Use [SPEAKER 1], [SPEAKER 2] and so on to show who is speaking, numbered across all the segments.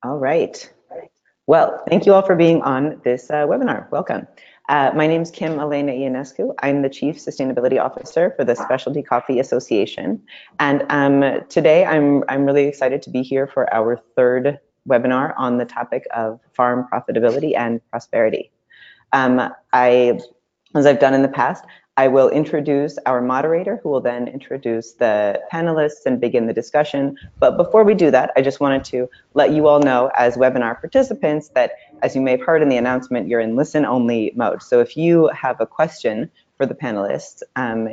[SPEAKER 1] All right. Well, thank you all for being on this webinar. Welcome. My name is Kim Elena Ionescu. I'm the Chief Sustainability Officer for the Specialty Coffee Association. And today I'm really excited to be here for our third webinar on the topic of farm profitability and prosperity. As I've done in the past, I will introduce our moderator, who will then introduce the panelists and begin the discussion. But before we do that, I just wanted to let you all know as webinar participants that, as you may have heard in the announcement, you're in listen-only mode. So if you have a question for the panelists,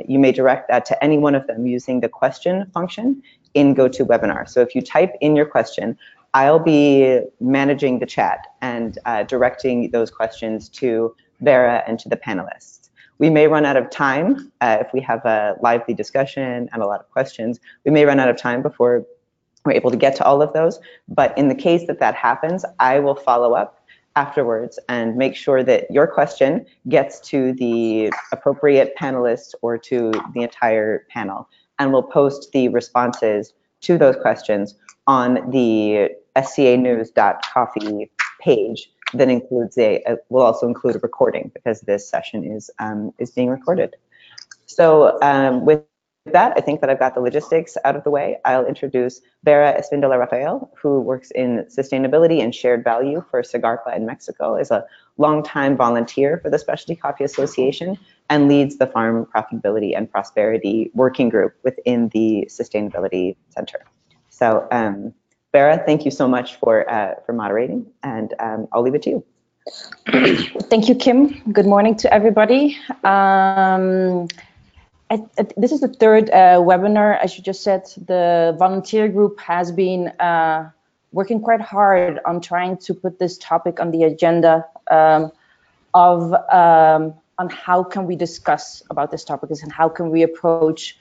[SPEAKER 1] you may direct that to any one of them using the question function in GoToWebinar. So if you type in your question, I'll be managing the chat and directing those questions to Vera and to the panelists. We may run out of time if we have a lively discussion and a lot of questions. We may run out of time before we're able to get to all of those. But in the case that that happens, I will follow up afterwards and make sure that your question gets to the appropriate panelist or to the entire panel. And we'll post the responses to those questions on the scanews.coffee page that includes will also include a recording, because this session is being recorded. So with that, I think that I've got the logistics out of the way. I'll introduce Vera Espindola Rafael, who works in sustainability and shared value for Cigarpa in Mexico, is a longtime volunteer for the Specialty Coffee Association and leads the Farm Profitability and Prosperity working group within the Sustainability Center. So Vera, thank you so much for moderating, and I'll leave it to you.
[SPEAKER 2] Thank you, Kim. Good morning to everybody. This is the third webinar. As you just said, the volunteer group has been working quite hard on trying to put this topic on the agenda on how can we discuss about this topic and how can we approach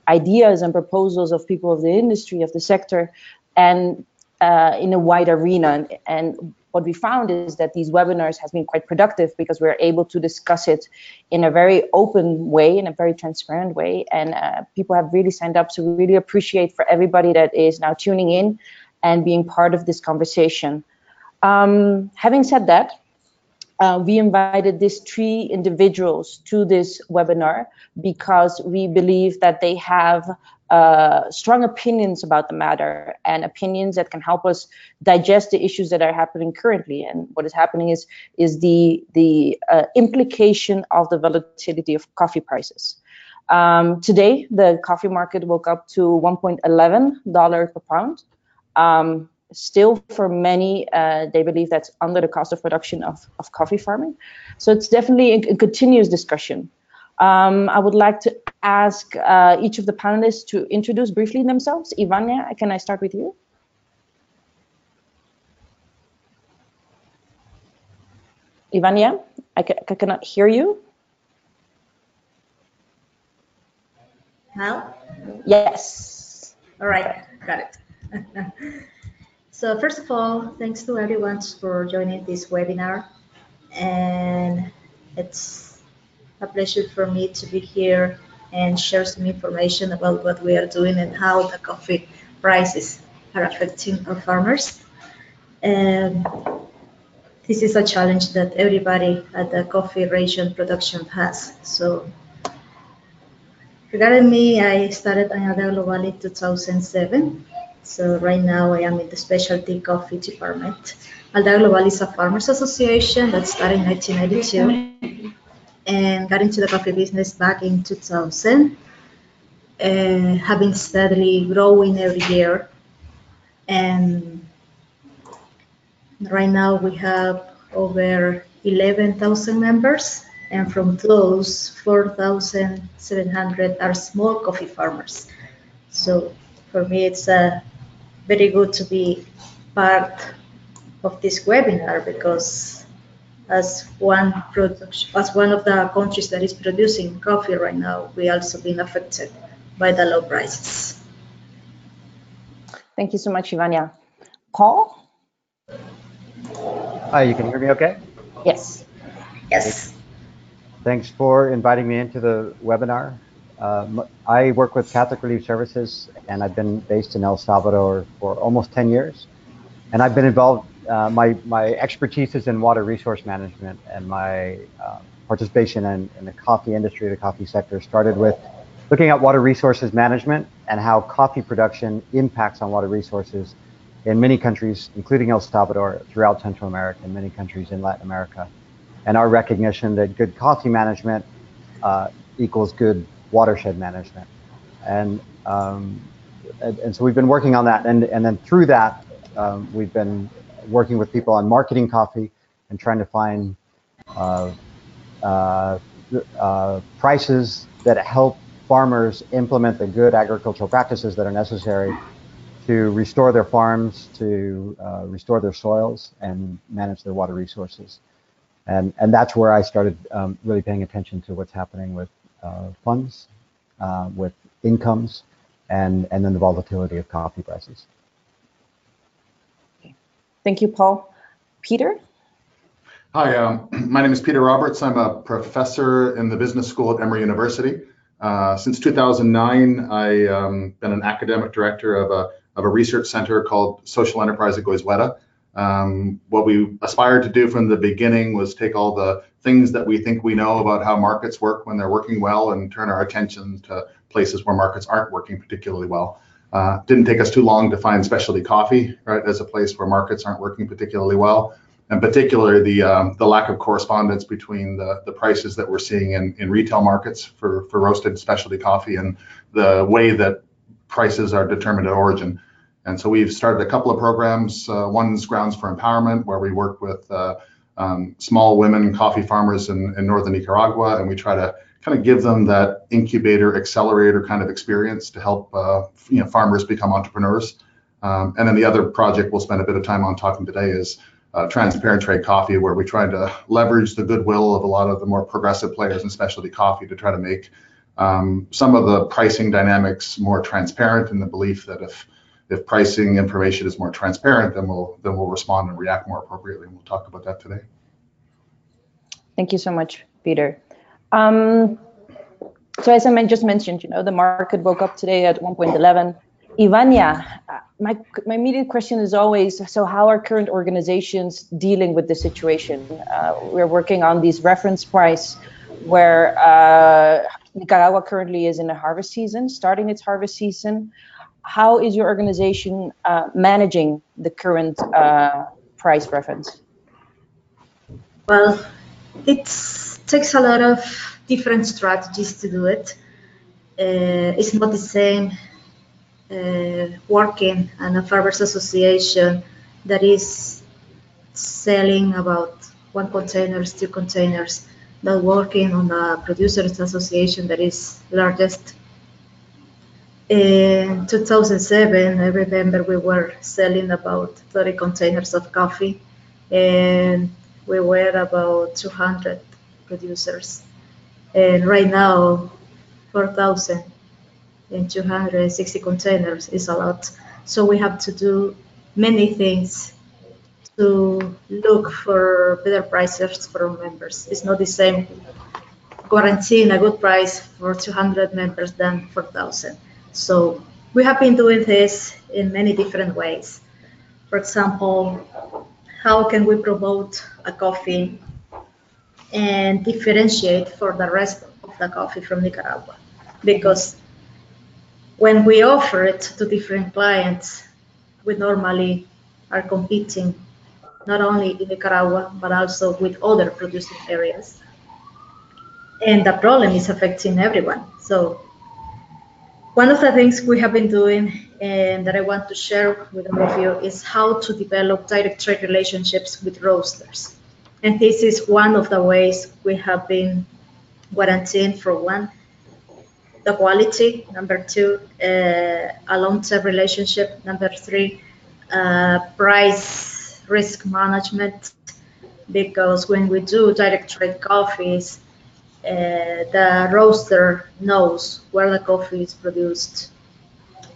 [SPEAKER 2] ideas and proposals of people of the industry, of the sector, and in a wide arena. And what we found is that these webinars has been quite productive because we're able to discuss it in a very open way, in a very transparent way. And people have really signed up. So we really appreciate for everybody that is now tuning in and being part of this conversation. Having said that, we invited these three individuals to this webinar because we believe that they have strong opinions about the matter and opinions that can help us digest the issues that are happening currently. And what is happening is the implication of the volatility of coffee prices. Today, the coffee market woke up to $1.11 per pound. Still, for many, they believe that's under the cost of production of coffee farming. So it's definitely a continuous discussion. I would like to ask each of the panelists to introduce briefly themselves. Ivania, can I start with you? Ivania, I cannot hear you.
[SPEAKER 3] Now?
[SPEAKER 2] Yes.
[SPEAKER 3] All right, got it. So first of all, thanks to everyone for joining this webinar. And it's a pleasure for me to be here and share some information about what we are doing and how the coffee prices are affecting our farmers. And this is a challenge that everybody at the coffee region production has. So regarding me, I started in Alda Global in 2007. So right now I am in the specialty coffee department. Alda Global is a farmers association that started in 1992 and got into the coffee business back in 2000, have been steadily growing every year. And right now we have over 11,000 members, and from those 4,700 are small coffee farmers. So for me, it's very good to be part of this webinar because as one of the countries that is producing coffee right now, we also been affected by the low prices.
[SPEAKER 2] Thank you so much, Ivania. Paul?
[SPEAKER 4] Hi, you can hear me okay?
[SPEAKER 2] Yes.
[SPEAKER 3] Yes.
[SPEAKER 4] Thanks for inviting me into the webinar. I work with Catholic Relief Services, and I've been based in El Salvador for almost 10 years. And I've been involved, my expertise is in water resource management, and my participation in the coffee industry, the coffee sector, started with looking at water resources management and how coffee production impacts on water resources in many countries, including El Salvador, throughout Central America, and many countries in Latin America. And our recognition that good coffee management equals good watershed management. And so we've been working on that. And then through that, we've been working with people on marketing coffee and trying to find prices that help farmers implement the good agricultural practices that are necessary to restore their farms, to restore their soils, and manage their water resources. And that's where I started really paying attention to what's happening with funds, with incomes, and then the volatility of coffee prices.
[SPEAKER 2] Okay. Thank you, Paul. Peter?
[SPEAKER 5] Hi, my name is Peter Roberts. I'm a professor in the business school at Emory University. Since 2009, I've been an academic director of a research center called Social Enterprise at Goizueta. What we aspired to do from the beginning was take all the things that we think we know about how markets work when they're working well and turn our attention to places where markets aren't working particularly well. Didn't take us too long to find specialty coffee, right, as a place where markets aren't working particularly well. In particular, the lack of correspondence between the prices that we're seeing in retail markets for roasted specialty coffee and the way that prices are determined at origin. And so we've started a couple of programs. One's Grounds for Empowerment, where we work with small women coffee farmers in northern Nicaragua, and we try to kind of give them that incubator, accelerator kind of experience to help farmers become entrepreneurs. And then the other project we'll spend a bit of time on talking today is Transparent Trade Coffee, where we try to leverage the goodwill of a lot of the more progressive players in specialty coffee to try to make some of the pricing dynamics more transparent, in the belief that if pricing information is more transparent, then we'll respond and react more appropriately. And we'll talk about that today.
[SPEAKER 2] Thank you so much, Peter. So as I just mentioned, the market woke up today at 1.11. Ivania, my immediate question is always, so how are current organizations dealing with the situation? We're working on these reference price where Nicaragua currently is in a harvest season, starting its harvest season. How is your organization managing the current price reference?
[SPEAKER 3] Well, it takes a lot of different strategies to do it. It's not the same working in a farmers association that is selling about 1 container, 2 containers, than working on a producers association that is largest. In 2007, I remember we were selling about 30 containers of coffee, and we were about 200 producers. And right now, 4,260 containers is a lot. So we have to do many things to look for better prices for our members. It's not the same guaranteeing a good price for 200 members than 4,000. So we have been doing this in many different ways. For example, how can we promote a coffee and differentiate for the rest of the coffee from Nicaragua? Because when we offer it to different clients, we normally are competing not only in Nicaragua, but also with other producing areas. And the problem is affecting everyone. So one of the things we have been doing and that I want to share with all of you is how to develop direct trade relationships with roasters. And this is one of the ways we have been guaranteeing, for one, the quality, number 2, a long-term relationship, number 3, price risk management, because when we do direct trade coffees, the roaster knows where the coffee is produced,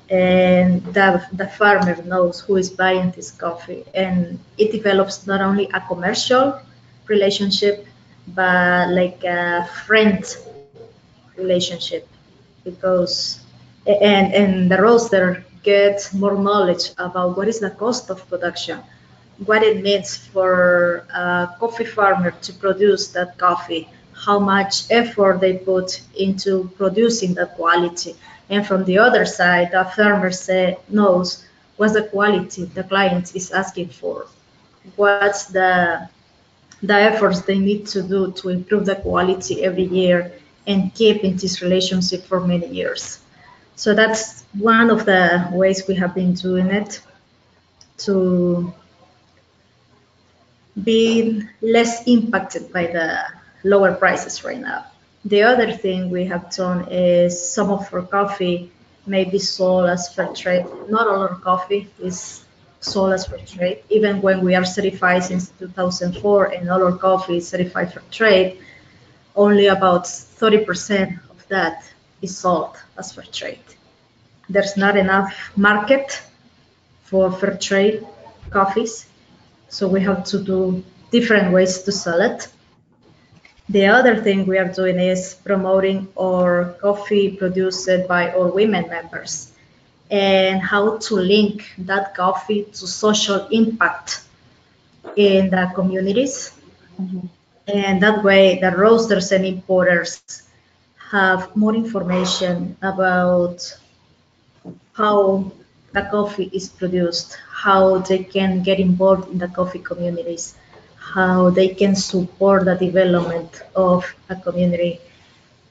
[SPEAKER 3] and the farmer knows who is buying this coffee, and it develops not only a commercial relationship, but like a friend relationship. because and the roaster gets more knowledge about what is the cost of production, what it means for a coffee farmer to produce that coffee, how much effort they put into producing that quality. And from the other side, the farmer knows what's the quality the client is asking for, what's the efforts they need to do to improve the quality every year and keep in this relationship for many years. So that's one of the ways we have been doing it, to be less impacted by the lower prices right now. The other thing we have done is some of our coffee may be sold as fair trade. Not all our coffee is sold as fair trade. Even when we are certified since 2004 and all our coffee is certified fair trade, only about 30% of that is sold as fair trade. There's not enough market for fair trade coffees, so we have to do different ways to sell it. The other thing we are doing is promoting our coffee produced by our women members and how to link that coffee to social impact in the communities. Mm-hmm. And that way the roasters and importers have more information about how the coffee is produced, how they can get involved in the coffee communities, how they can support the development of a community,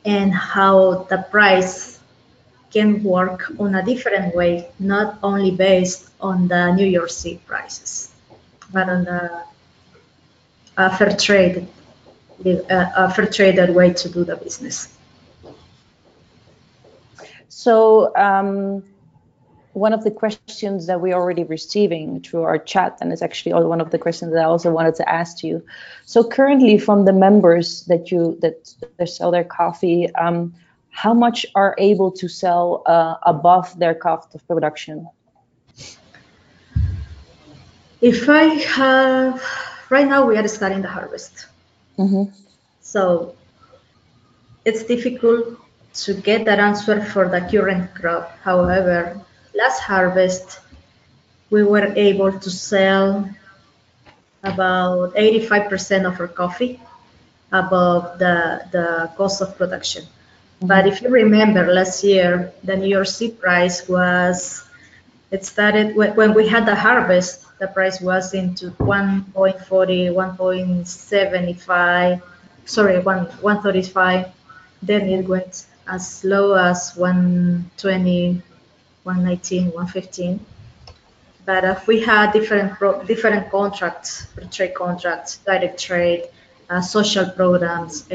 [SPEAKER 3] and how the price can work on a different way, not only based on the New York City prices, but on a fair trade, a fair traded way to do the business.
[SPEAKER 2] So one of the questions that we're already receiving through our chat, and it's actually one of the questions that I also wanted to ask you. So currently, from the members that sell their coffee, how much are able to sell above their cost of production?
[SPEAKER 3] If I have, right now we are starting the harvest. Mm-hmm. So it's difficult to get that answer for the current crop. However, last harvest, we were able to sell about 85% of our coffee above the cost of production. Mm-hmm. But if you remember last year, the New York City price was, it started when we had the harvest, the price was into 1.40, 1.75, sorry, 135. Then it went as low as 120, 119, 115. But if we had different contracts, trade contracts, direct trade, social programs,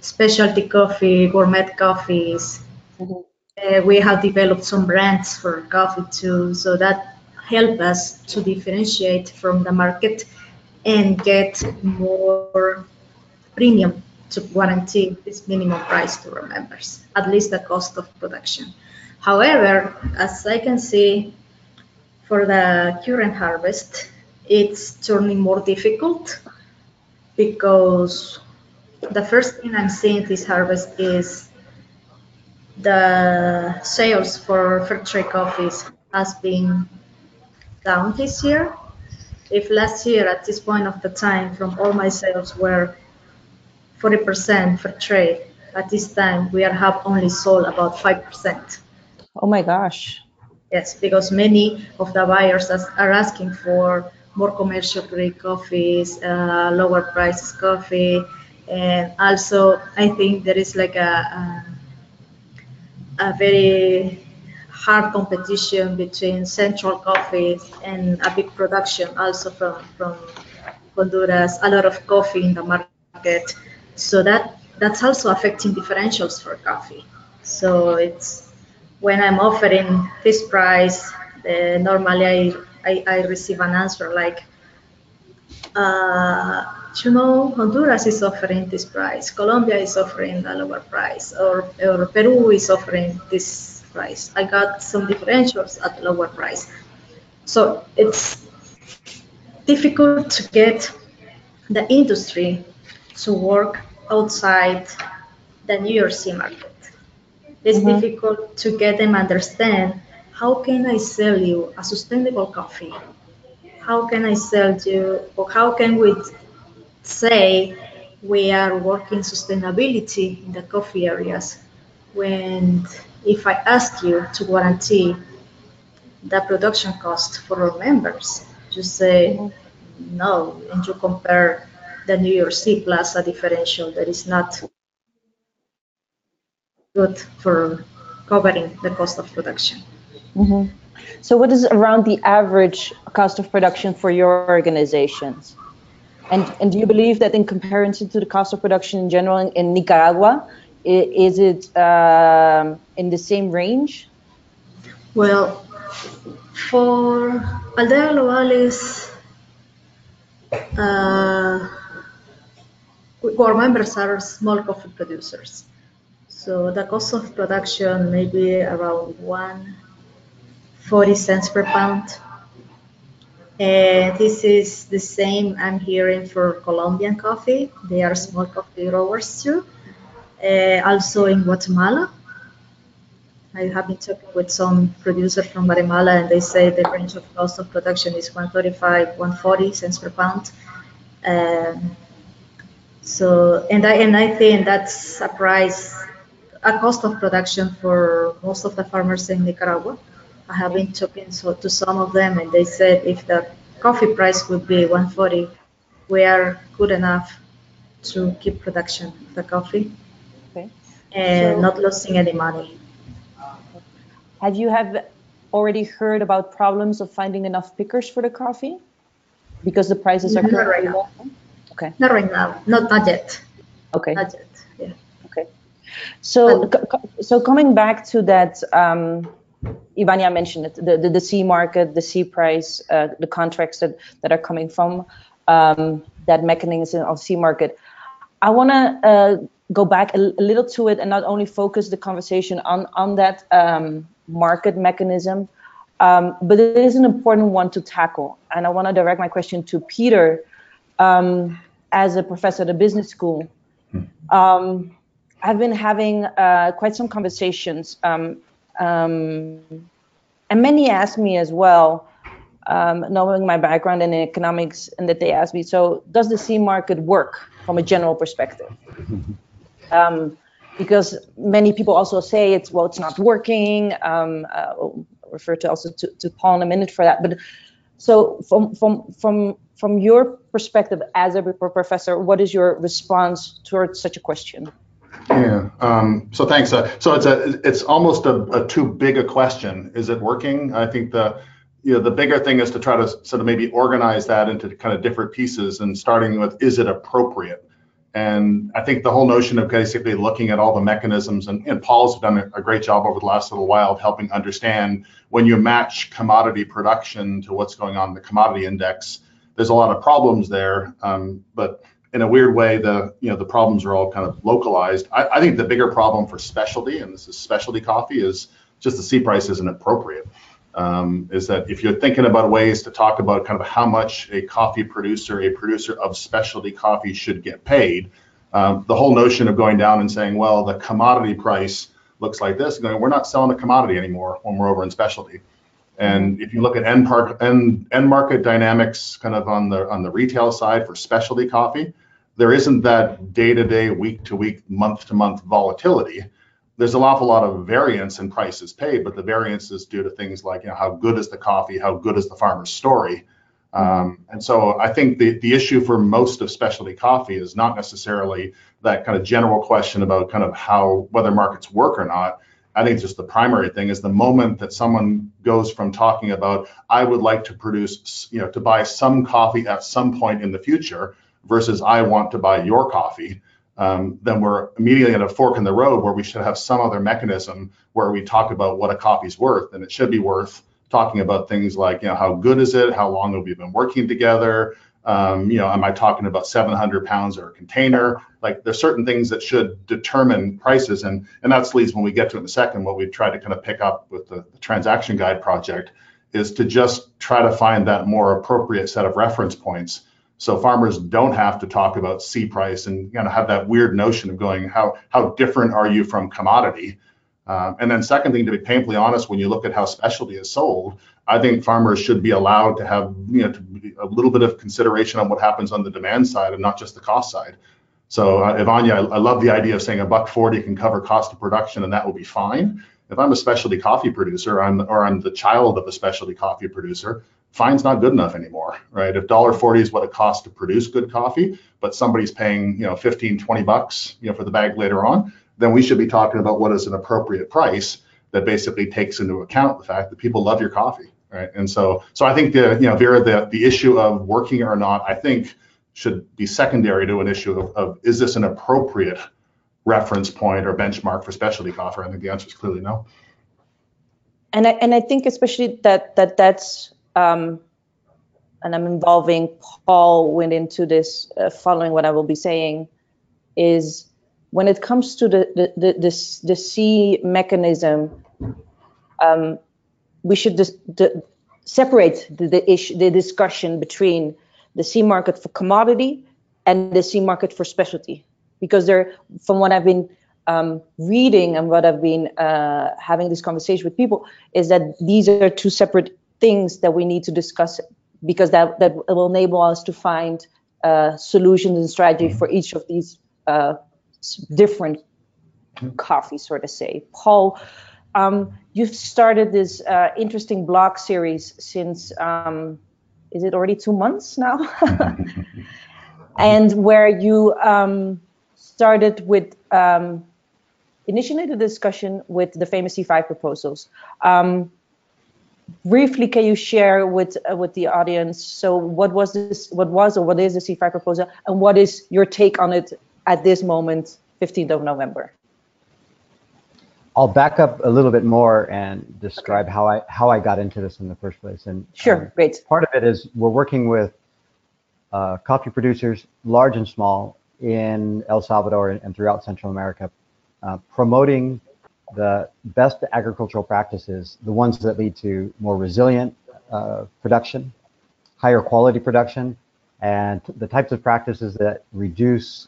[SPEAKER 3] specialty coffee, gourmet coffees. Mm-hmm. We have developed some brands for coffee too, so that help us to differentiate from the market and get more premium to guarantee this minimum price to our members, at least the cost of production. However, as I can see, for the current harvest, it's turning more difficult because the first thing I'm seeing this harvest is the sales for fair trade coffees has been down this year. If last year at this point of the time from all my sales were 40% fair trade, at this time we have only sold about 5%.
[SPEAKER 2] Oh my gosh.
[SPEAKER 3] Yes, because many of the buyers are asking for more commercial grade coffees, lower prices coffee, and also I think there is like a very hard competition between central coffees and a big production also from Honduras, a lot of coffee in the market. So that's also affecting differentials for coffee. So it's when I'm offering this price, normally I receive an answer like, Honduras is offering this price, Colombia is offering a lower price, or Peru is offering this price. I got some differentials at lower price. So it's difficult to get the industry to work outside the New York City market. It's difficult to get them understand, how can I sell you a sustainable coffee? How can I sell you, or how can we say we are working sustainability in the coffee areas when if I ask you to guarantee the production cost for our members, you say no, and you compare the New York City Plaza differential that is not good for covering the cost of production.
[SPEAKER 2] So what is around the average cost of production for your organizations? And do you believe that in comparison to the cost of production in general in Nicaragua, is it in the same range?
[SPEAKER 3] Well, for Aldea Globales, our members are small coffee producers. So the cost of production may be around 1.40 cents per pound. And this is the same I'm hearing for Colombian coffee. They are small coffee growers too. Also in Guatemala, I have been talking with some producers from Guatemala, and they say the range of cost of production is 135, 140 cents per pound. And I think that's a price, a cost of production for most of the farmers in Nicaragua. I have been talking to some of them, and they said if the coffee price would be 140, we are good enough to keep production of the coffee and not losing any money.
[SPEAKER 2] Have you already heard about problems of finding enough pickers for the coffee because the prices are currently low? Okay.
[SPEAKER 3] Not right now. Not yet.
[SPEAKER 2] Okay.
[SPEAKER 3] Not yet. Yeah.
[SPEAKER 2] Okay. So coming back to that, Ivania mentioned it, the C market, the C price, the contracts that are coming from that mechanism of C market. I want to go back a little to it and not only focus the conversation on that market mechanism, but it is an important one to tackle. And I want to direct my question to Peter. As a professor at a business school, I've been having quite some conversations, and many ask me as well, knowing my background in economics, and that they ask me, so does the C market work from a general perspective? Because many people also say it's not working. We'll refer to also to Paul in a minute for that. But so from your perspective as a professor, what is your response towards such a question?
[SPEAKER 5] Yeah. So thanks. So it's almost a too big a question. Is it working? I think the bigger thing is to try to sort of maybe organize that into kind of different pieces, and starting with, is it appropriate? And I think the whole notion of basically looking at all the mechanisms, and Paul's done a great job over the last little while of helping understand when you match commodity production to what's going on in the commodity index, there's a lot of problems there. But in a weird way, the problems are all kind of localized. I think the bigger problem for specialty, and this is specialty coffee, is just the C price isn't appropriate. Is that if you're thinking about ways to talk about kind of how much a producer of specialty coffee should get paid, the whole notion of going down and saying, well, the commodity price looks like this, we're not selling a commodity anymore when we're over in specialty. And if you look at end market dynamics kind of on the retail side for specialty coffee, there isn't that day-to-day, week-to-week, month-to-month volatility. There's an awful lot of variance in prices paid, but the variance is due to things like how good is the coffee, how good is the farmer's story. And so I think the issue for most of specialty coffee is not necessarily that kind of general question about kind of whether markets work or not. I think just the primary thing is the moment that someone goes from talking about, I would like to produce, to buy some coffee at some point in the future versus I want to buy your coffee, then we're immediately at a fork in the road where we should have some other mechanism where we talk about what a coffee's worth. And it should be worth talking about things like, how good is it? How long have we been working together? Am I talking about 700 pounds or a container? Like there's certain things that should determine prices. And that leads when we get to it in a second, what we've tried to kind of pick up with the transaction guide project is to just try to find that more appropriate set of reference points. So farmers don't have to talk about C price and have that weird notion of going, how different are you from commodity? And then second thing, to be painfully honest, when you look at how specialty is sold, I think farmers should be allowed to have, to be a little bit of consideration on what happens on the demand side and not just the cost side. So Ivania, I love the idea of saying $1.40 can cover cost of production and that will be fine. If I'm a specialty coffee producer, or I'm the child of a specialty coffee producer, fine's not good enough anymore, right? If $1.40 is what it costs to produce good coffee, but somebody's paying, $15, $20, for the bag later on, then we should be talking about what is an appropriate price that basically takes into account the fact that people love your coffee, right? And so I think Vera, the issue of working or not, I think should be secondary to an issue of is this an appropriate reference point or benchmark for specialty coffee? I think the answer is clearly no.
[SPEAKER 2] And I think especially that's and I'm involving Paul went into this following what I will be saying is when it comes to the C mechanism, we should separate the discussion between the C market for commodity and the C market for specialty, because from what I've been reading and what I've been having this conversation with people, is that these are two separate things that we need to discuss, because that will enable us to find solutions and strategy for each of these different coffees, so to say. Paul, you've started this interesting blog series since, is it already 2 months now? And where you started with, initiated a discussion with the famous C5 proposals. Briefly, can you share with the audience, so what is the C5 proposal, and what is your take on it at this moment, 15th of November?
[SPEAKER 4] I'll back up a little bit more and describe how I got into this in the first place. And
[SPEAKER 2] sure, great.
[SPEAKER 4] Part of it is we're working with coffee producers, large and small, in El Salvador and throughout Central America, promoting the best agricultural practices, the ones that lead to more resilient production, higher quality production, and the types of practices that reduce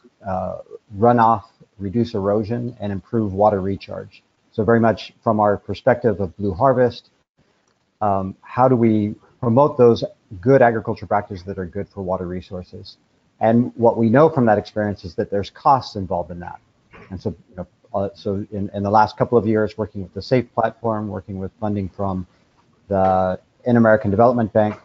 [SPEAKER 4] runoff, reduce erosion, and improve water recharge. So very much from our perspective of Blue Harvest, how do we promote those good agriculture practices that are good for water resources? And what we know from that experience is that there's costs involved in that. And so, so in the last couple of years, working with the SAFE platform, working with funding from the Inter-American Development Bank,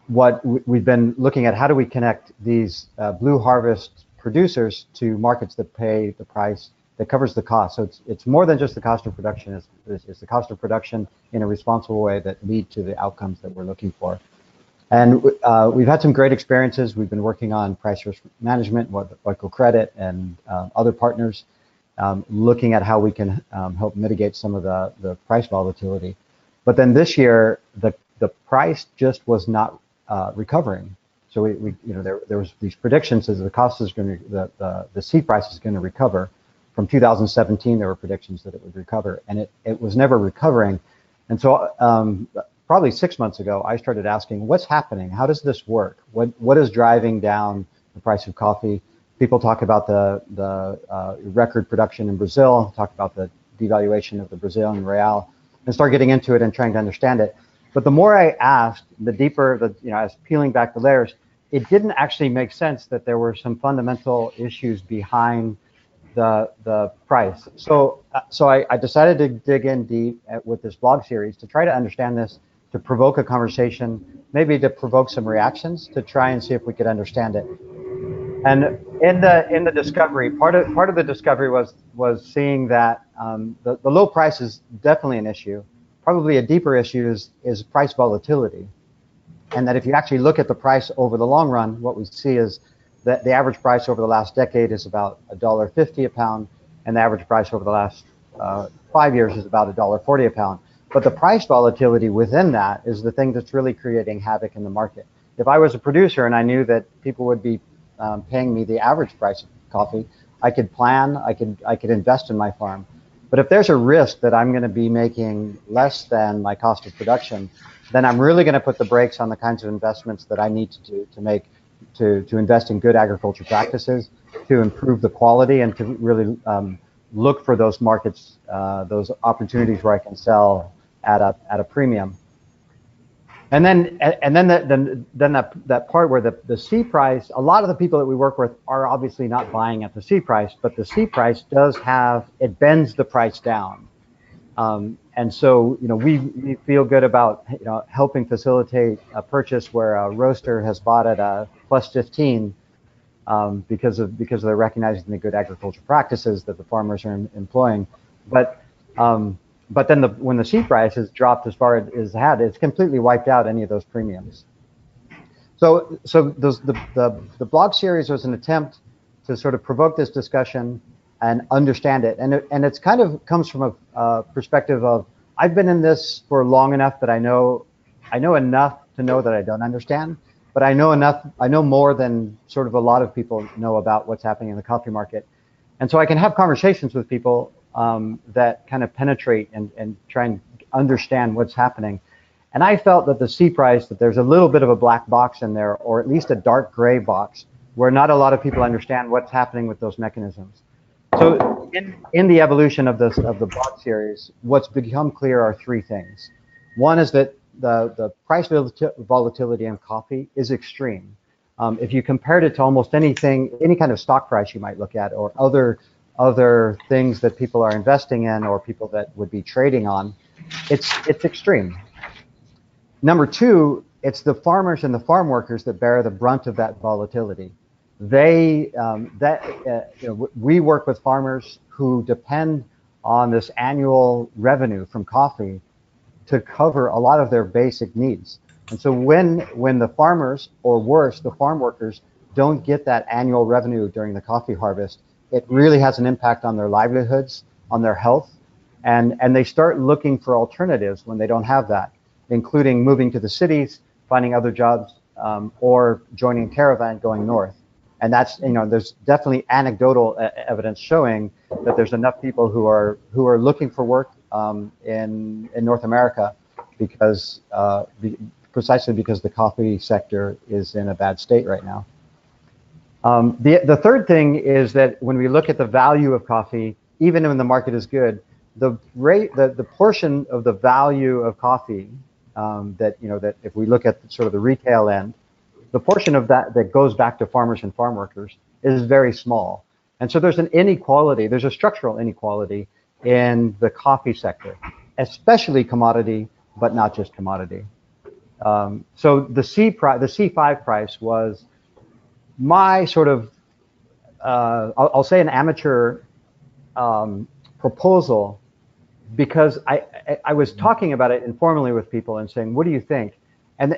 [SPEAKER 4] what we've been looking at, how do we connect these Blue Harvest producers to markets that pay the price that covers the cost. So it's more than just the cost of production, it's the cost of production in a responsible way that lead to the outcomes that we're looking for. And we've had some great experiences. We've been working on price risk management with Credit and other partners, looking at how we can help mitigate some of the price volatility. But then this year, the price just was not recovering. So there was these predictions that the cost is going to, the seed price is going to recover. From 2017, there were predictions that it would recover, and it was never recovering. And so probably 6 months ago, I started asking, what's happening? How does this work? What is driving down the price of coffee? People talk about the record production in Brazil, talk about the devaluation of the Brazilian real, and start getting into it and trying to understand it. But the more I asked, the deeper, I was peeling back the layers, it didn't actually make sense that there were some fundamental issues behind the price. So I decided to dig in deep with this blog series to try to understand this, to provoke a conversation, maybe to provoke some reactions, to try and see if we could understand it. And in the discovery, part of the discovery was seeing that the low price is definitely an issue. Probably a deeper issue is price volatility, and that if you actually look at the price over the long run, what we see is that the average price over the last decade is about $1.50 a pound, and the average price over the last 5 years is about $1.40 a pound. But the price volatility within that is the thing that's really creating havoc in the market. If I was a producer and I knew that people would be paying me the average price of coffee, I could plan, I could invest in my farm. But if there's a risk that I'm going to be making less than my cost of production, then I'm really going to put the brakes on the kinds of investments that I need to do to invest in good agriculture practices, to improve the quality, and to really look for those markets, those opportunities where I can sell at a premium. And then that part where the C price, a lot of the people that we work with are obviously not buying at the C price, but the C price it bends the price down. And so, we feel good about, helping facilitate a purchase where a roaster has bought at a plus 15 because they're recognizing the good agricultural practices that the farmers are employing. But then when the C price has dropped as far as it's completely wiped out any of those premiums. So the blog series was an attempt to sort of provoke this discussion and understand it. And it's kind of comes from a perspective of, I've been in this for long enough that I know enough to know that I don't understand, but I know more than sort of a lot of people know about what's happening in the coffee market. And so I can have conversations with people that kind of penetrate and try and understand what's happening. And I felt that the C price, that there's a little bit of a black box in there, or at least a dark gray box, where not a lot of people understand what's happening with those mechanisms. So in the evolution of the blog series, what's become clear are three things. One is that the price volatility in coffee is extreme. If you compared it to almost anything, any kind of stock price you might look at, or other things that people are investing in or people that would be trading on, it's extreme. Number two, it's the farmers and the farm workers that bear the brunt of that volatility. We work with farmers who depend on this annual revenue from coffee to cover a lot of their basic needs. And so when the farmers, or worse, the farm workers, don't get that annual revenue during the coffee harvest, it really has an impact on their livelihoods, on their health, and they start looking for alternatives when they don't have that, including moving to the cities, finding other jobs, or joining a caravan going north. And that's, there's definitely anecdotal evidence showing that there's enough people who are looking for work in North America precisely because the coffee sector is in a bad state right now. The third thing is that when we look at the value of coffee, even when the market is good, the portion of the value of coffee that if we look at sort of the retail end, the portion of that goes back to farmers and farm workers is very small. And so there's an inequality, there's a structural inequality in the coffee sector, especially commodity, but not just commodity. So the C5 price was my sort of, I'll say an amateur proposal, because I was talking about it informally with people and saying, what do you think? And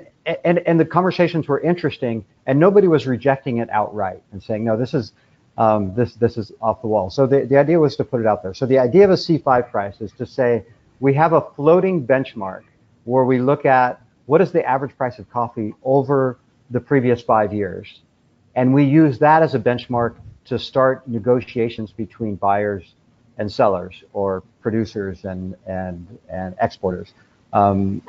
[SPEAKER 4] the conversations were interesting, and nobody was rejecting it outright and saying, no, this is off the wall. So the idea was to put it out there. So the idea of a C5 price is to say we have a floating benchmark where we look at what is the average price of coffee over the previous 5 years, and we use that as a benchmark to start negotiations between buyers and sellers, or producers and exporters. And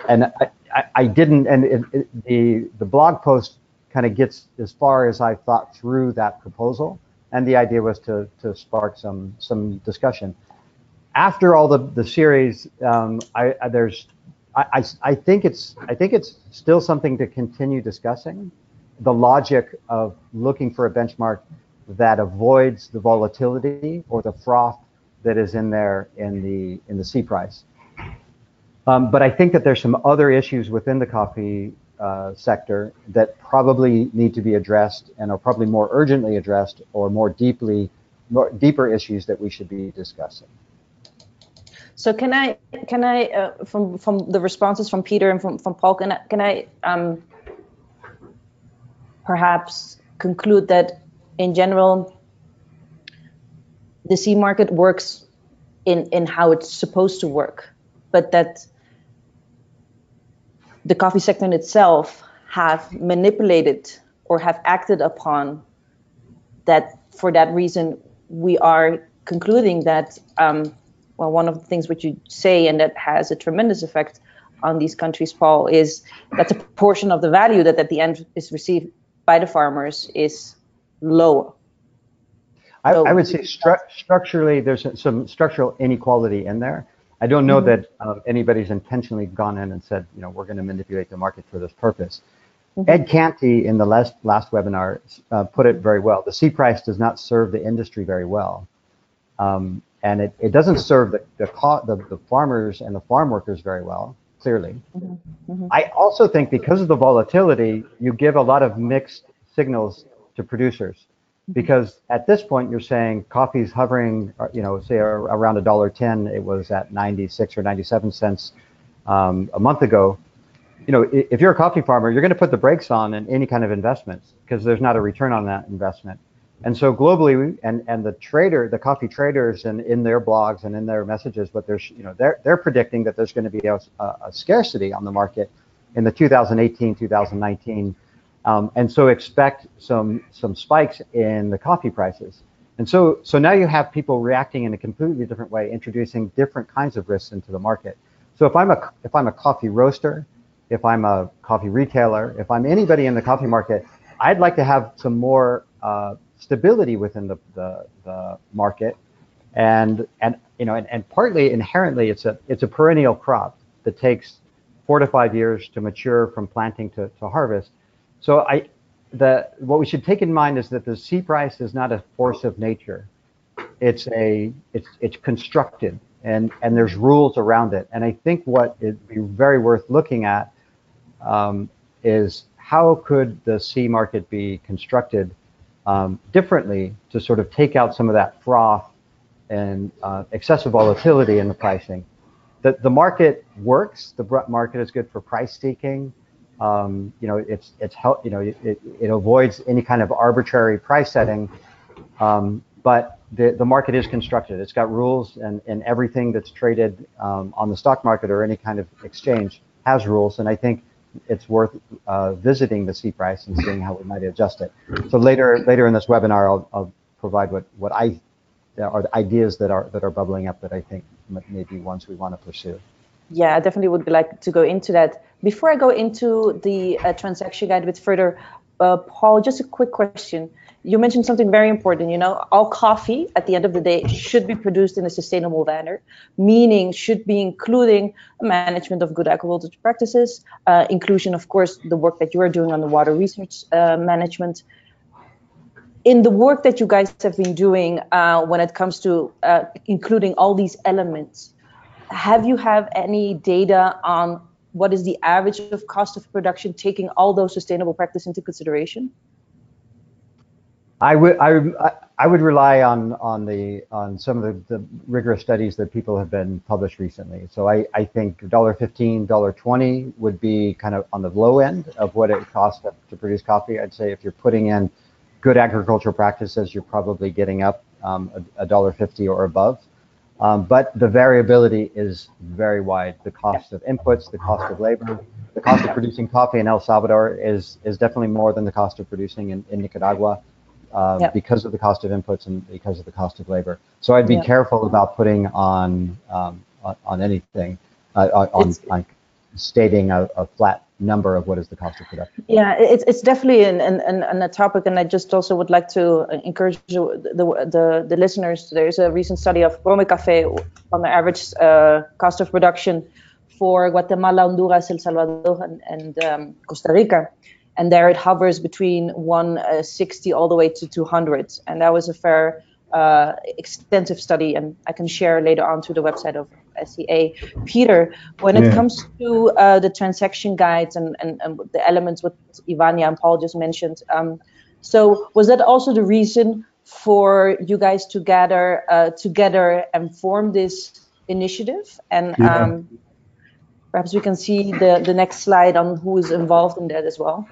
[SPEAKER 4] I didn't, and the blog post kind of gets as far as I thought through that proposal, and the idea was to spark some discussion. After all the series, I think it's still something to continue discussing, the logic of looking for a benchmark that avoids the volatility or the froth that is in there in the C price. But I think that there's some other issues within the coffee sector that probably need to be addressed, and are probably more urgently addressed, or more deeper issues that we should be discussing.
[SPEAKER 2] So can I from the responses from Peter and from Paul, can I perhaps conclude that in general the C market works in how it's supposed to work, but that the coffee sector in itself have manipulated or have acted upon that? For that reason, we are concluding that, well, one of the things which you say, and that has a tremendous effect on these countries, Paul, is that the portion of the value that at the end is received by the farmers is low.
[SPEAKER 4] I would say structurally, there's some structural inequality in there. I don't know that anybody's intentionally gone in and said, we're going to manipulate the market for this purpose. Ed Canty in the last webinar put it very well. The C price does not serve the industry very well, and it doesn't serve the farmers and the farm workers very well, clearly. I also think because of the volatility, you give a lot of mixed signals to producers. Because at this point, you're saying coffee's hovering, say around $1.10. It was at 96 or 97 cents a month ago. If you're a coffee farmer, you're going to put the brakes on in any kind of investments because there's not a return on that investment. And so globally, and the coffee traders, and in their blogs and in their messages, what they're predicting that there's going to be a scarcity on the market in the 2018, 2019. And so expect some spikes in the coffee prices. And so now you have people reacting in a completely different way, introducing different kinds of risks into the market. So if I'm a coffee roaster, if I'm a coffee retailer, if I'm anybody in the coffee market, I'd like to have some more stability within the market. And partly inherently it's a perennial crop that takes 4 to 5 years to mature from planting to harvest. So what we should take in mind is that the C price is not a force of nature. It's constructed, and there's rules around it. And I think what it'd be very worth looking at is how could the C market be constructed differently to sort of take out some of that froth and excessive volatility in the pricing. The market works. The market is good for price seeking. It avoids any kind of arbitrary price setting, but the market is constructed. It's got rules, and everything that's traded on the stock market or any kind of exchange has rules. And I think it's worth visiting the C price and seeing how we might adjust it. So later in this webinar, I'll provide what are the ideas that are bubbling up that I think may be ones we want to pursue.
[SPEAKER 2] Yeah, I definitely would like to go into that. Before I go into the transaction guide a bit further, Paul, just a quick question. You mentioned something very important. All coffee at the end of the day should be produced in a sustainable manner, meaning should be including management of good agricultural practices, inclusion, of course, the work that you are doing on the water research management. In the work that you guys have been doing when it comes to including all these elements, have you any data on what is the average of cost of production taking all those sustainable practices into consideration?
[SPEAKER 4] I would rely on some of the rigorous studies that people have been published recently. So I think $1.15, $1.20 would be kind of on the low end of what it costs to produce coffee. I'd say if you're putting in good agricultural practices, you're probably getting up $1.50 or above. But the variability is very wide. The cost of inputs, the cost of labor, the cost of producing coffee in El Salvador is definitely more than the cost of producing in Nicaragua because of the cost of inputs and because of the cost of labor. So I'd be careful about putting on anything, on stating a flat number of what is the cost of production.
[SPEAKER 2] Yeah, it's definitely a topic, and I just also would like to encourage the listeners. There's a recent study of Brome Café on the average cost of production for Guatemala, Honduras, El Salvador, and Costa Rica, and there it hovers between 160 all the way to 200, and that was a fair extensive study, and I can share later on to the website of SCA. Peter, when it comes to the transaction guides and the elements what Ivania and Paul just mentioned, so was that also the reason for you guys to gather together and form this initiative? And perhaps we can see the next slide on who is involved in that as well.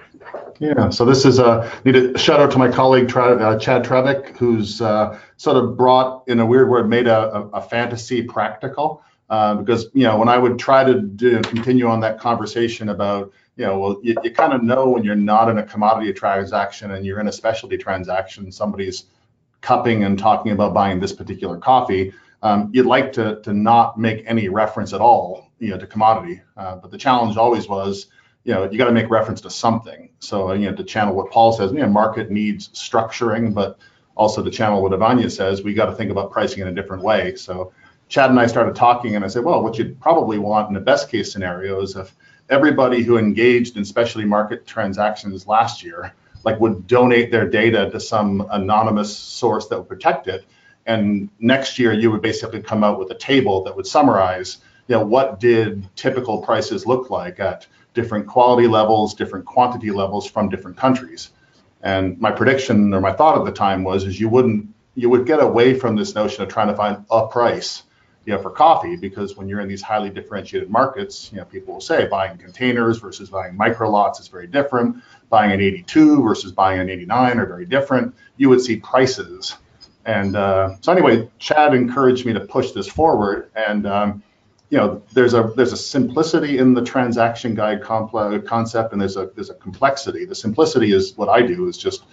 [SPEAKER 5] Yeah, so this is need a shout out to my colleague Chad Trevick, who's sort of brought, in a weird word, made a fantasy practical. Because when I would try to continue on that conversation about well, you kind of know when you're not in a commodity transaction and you're in a specialty transaction, somebody's cupping and talking about buying this particular coffee, you'd like to not make any reference at all to commodity. But the challenge always was you got to make reference to something. So to channel what Paul says, market needs structuring, but also to channel what Ivania says, we got to think about pricing in a different way. So Chad and I started talking, and I said, well, what you'd probably want in the best case scenario is if everybody who engaged in specialty market transactions last year, like, would donate their data to some anonymous source that would protect it. And next year you would basically come out with a table that would summarize, what did typical prices look like at different quality levels, different quantity levels from different countries. And my prediction, or my thought at the time was, you would get away from this notion of trying to find a price, for coffee, because when you're in these highly differentiated markets, people will say buying containers versus buying micro lots is very different. Buying an 82 versus buying an 89 are very different. You would see prices. And so anyway, Chad encouraged me to push this forward. And there's a simplicity in the transaction guide concept, and there's a complexity. The simplicity is what I do, is just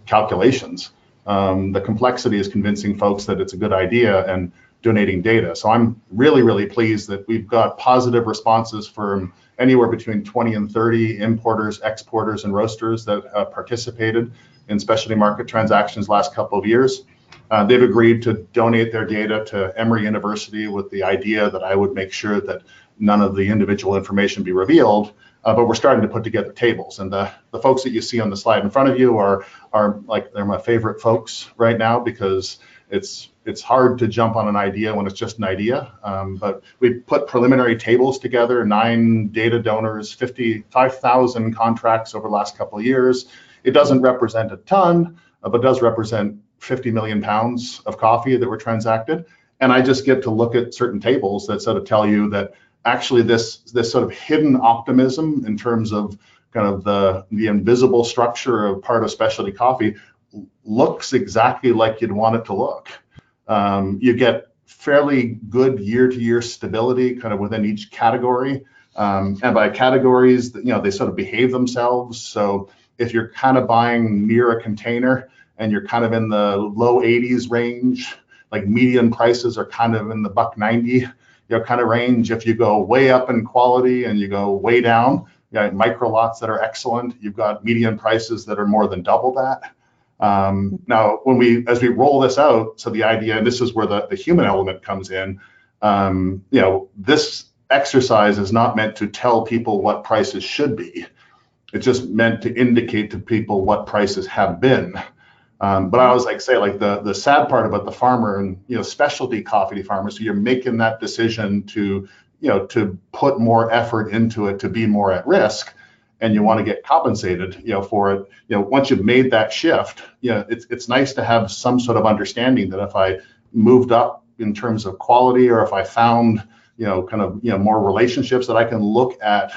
[SPEAKER 5] calculations. The complexity is convincing folks that it's a good idea and donating data. So I'm really, really pleased that we've got positive responses from anywhere between 20 and 30 importers, exporters, and roasters that participated in specialty market transactions last couple of years. They've agreed to donate their data to Emory University with the idea that I would make sure that none of the individual information be revealed. But we're starting to put together tables, and the folks that you see on the slide in front of you are like, they're my favorite folks right now, because it's hard to jump on an idea when it's just an idea. But we put preliminary tables together, 9 data donors, 55,000 contracts over the last couple of years. It doesn't represent a ton, but does represent 50 million pounds of coffee that were transacted. And I just get to look at certain tables that sort of tell you that actually this sort of hidden optimism in terms of kind of the invisible structure of part of specialty coffee looks exactly like you'd want it to look. You get fairly good year-to-year stability kind of within each category. And by categories, they sort of behave themselves. So if you're kind of buying near a container and you're kind of in the low 80s range, like median prices are kind of in the $1.90 kind of range. If you go way up in quality and you go way down, you got micro lots that are excellent. You've got median prices that are more than double that. Now, as we roll this out, so the idea, and this is where the human element comes in, this exercise is not meant to tell people what prices should be. It's just meant to indicate to people what prices have been. But I always say, the sad part about the farmer and, specialty coffee farmers, so you're making that decision to put more effort into it, to be more at risk, and you want to get compensated, for it. Once you've made that shift, it's nice to have some sort of understanding that if I moved up in terms of quality, or if I found, more relationships, that I can look at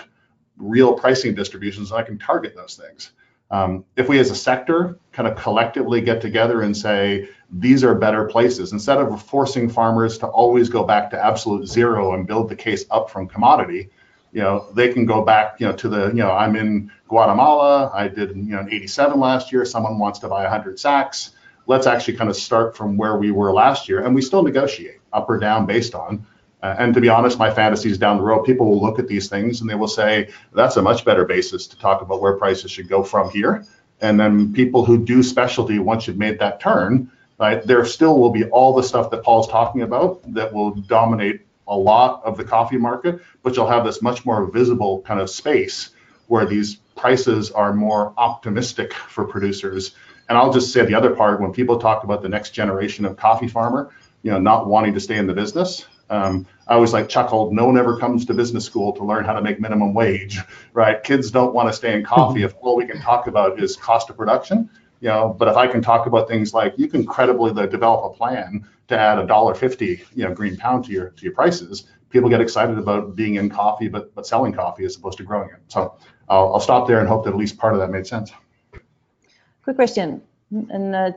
[SPEAKER 5] real pricing distributions and I can target those things. If we as a sector kind of collectively get together and say, these are better places, instead of forcing farmers to always go back to absolute zero and build the case up from commodity, they can go back, to I'm in Guatemala, I did, an 87 last year, someone wants to buy 100 sacks. Let's actually kind of start from where we were last year, and we still negotiate up or down based on. And to be honest, my fantasy is down the road, people will look at these things and they will say, that's a much better basis to talk about where prices should go from here. And then people who do specialty, once you've made that turn, right, there still will be all the stuff that Paul's talking about that will dominate a lot of the coffee market, but you'll have this much more visible kind of space where these prices are more optimistic for producers. And I'll just say the other part, when people talk about the next generation of coffee farmer, not wanting to stay in the business, I always chuckled, no one ever comes to business school to learn how to make minimum wage, right? Kids don't want to stay in coffee if all we can talk about is cost of production, but if I can talk about things like you can credibly develop a plan to add $1.50, green pound to your prices, people get excited about being in coffee, but selling coffee as opposed to growing it. So I'll stop there and hope that at least part of that made sense.
[SPEAKER 2] Quick question. And I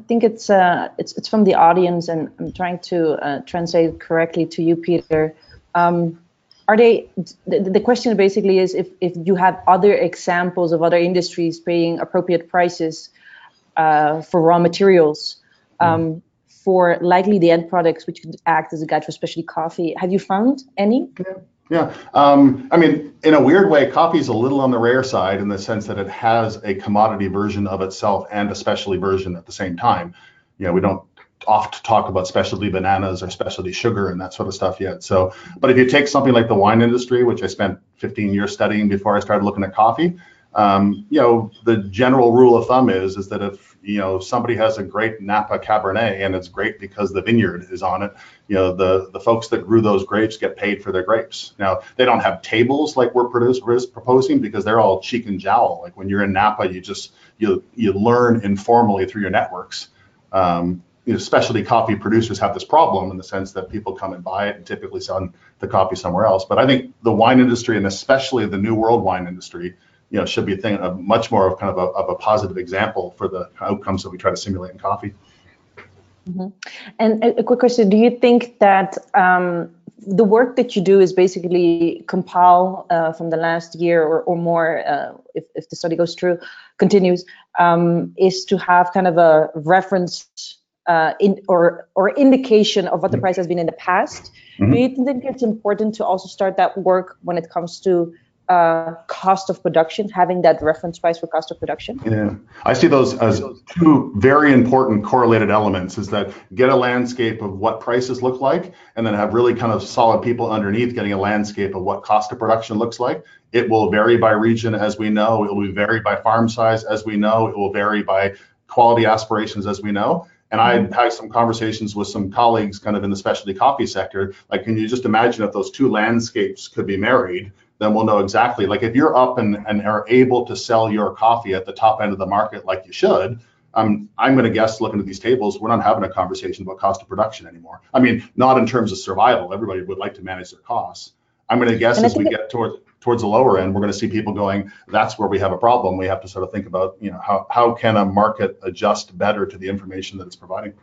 [SPEAKER 2] think it's from the audience, and I'm trying to translate it correctly to you, Peter. The question basically is if you have other examples of other industries paying appropriate prices for raw materials for likely the end products, which could act as a guide for specialty coffee. Have you found any?
[SPEAKER 5] Yeah, I mean, in a weird way, coffee is a little on the rare side in the sense that it has a commodity version of itself and a specialty version at the same time. You know, we don't oft talk about specialty bananas or specialty sugar and that sort of stuff yet. So, but if you take something like the wine industry, which I spent 15 years studying before I started looking at coffee, you know, the general rule of thumb is that if, you know, somebody has a great Napa Cabernet and it's great because the vineyard is on it, you know, the folks that grew those grapes get paid for their grapes. Now, they don't have tables like we're proposing because they're all cheek and jowl. Like when you're in Napa, you learn informally through your networks. You know, specialty coffee producers have this problem in the sense that people come and buy it and typically sell the coffee somewhere else. But I think the wine industry, and especially the new world wine industry, you know, should be thinking of much more of kind of a positive example for the outcomes that we try to simulate in coffee.
[SPEAKER 2] Mm-hmm. And a quick question: do you think that the work that you do is basically compile from the last year or more, if the study goes through, continues, is to have kind of a reference or indication of what the price has been in the past? Mm-hmm. Do you think it's important to also start that work when it comes to cost of production, having that reference price for cost of production?
[SPEAKER 5] Yeah, I see those as two very important correlated elements, is that get a landscape of what prices look like, and then have really kind of solid people underneath getting a landscape of what cost of production looks like. It will vary by region, as we know. It will vary by farm size, as we know. It will vary by quality aspirations, as we know. And I had some conversations with some colleagues kind of in the specialty coffee sector. Like, can you just imagine if those two landscapes could be married? Then we'll know exactly, like if you're up and are able to sell your coffee at the top end of the market like you should, I'm going to guess, looking at these tables, we're not having a conversation about cost of production anymore. I mean, not in terms of survival. Everybody would like to manage their costs. I'm going to guess as we get towards the lower end, we're going to see people going, that's where we have a problem. We have to sort of think about, you know, how can a market adjust better to the information that it's providing?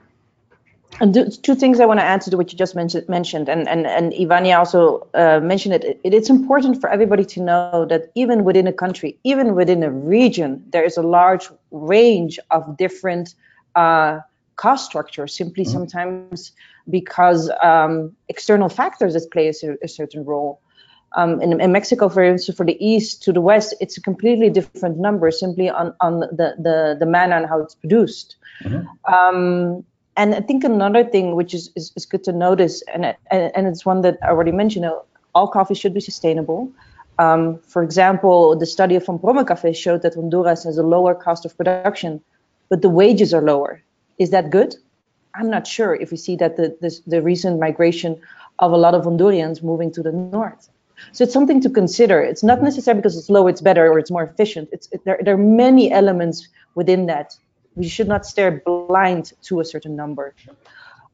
[SPEAKER 2] And two things I want to add to what you just mentioned, and Ivania also mentioned it. It's important for everybody to know that even within a country, even within a region, there is a large range of different cost structures, simply sometimes because external factors that play a certain role. In Mexico, for instance, for the east to the west, it's a completely different number simply on the manner and how it's produced. Mm-hmm. And I think another thing which is good to notice, and it's one that I already mentioned, all coffee should be sustainable. For example, the study of Farm Profitability showed that Honduras has a lower cost of production, but the wages are lower. Is that good? I'm not sure if we see that the recent migration of a lot of Hondurans moving to the north. So it's something to consider. It's not necessarily because it's low, it's better, or it's more efficient. There are many elements within that. We should not stare blind to a certain number.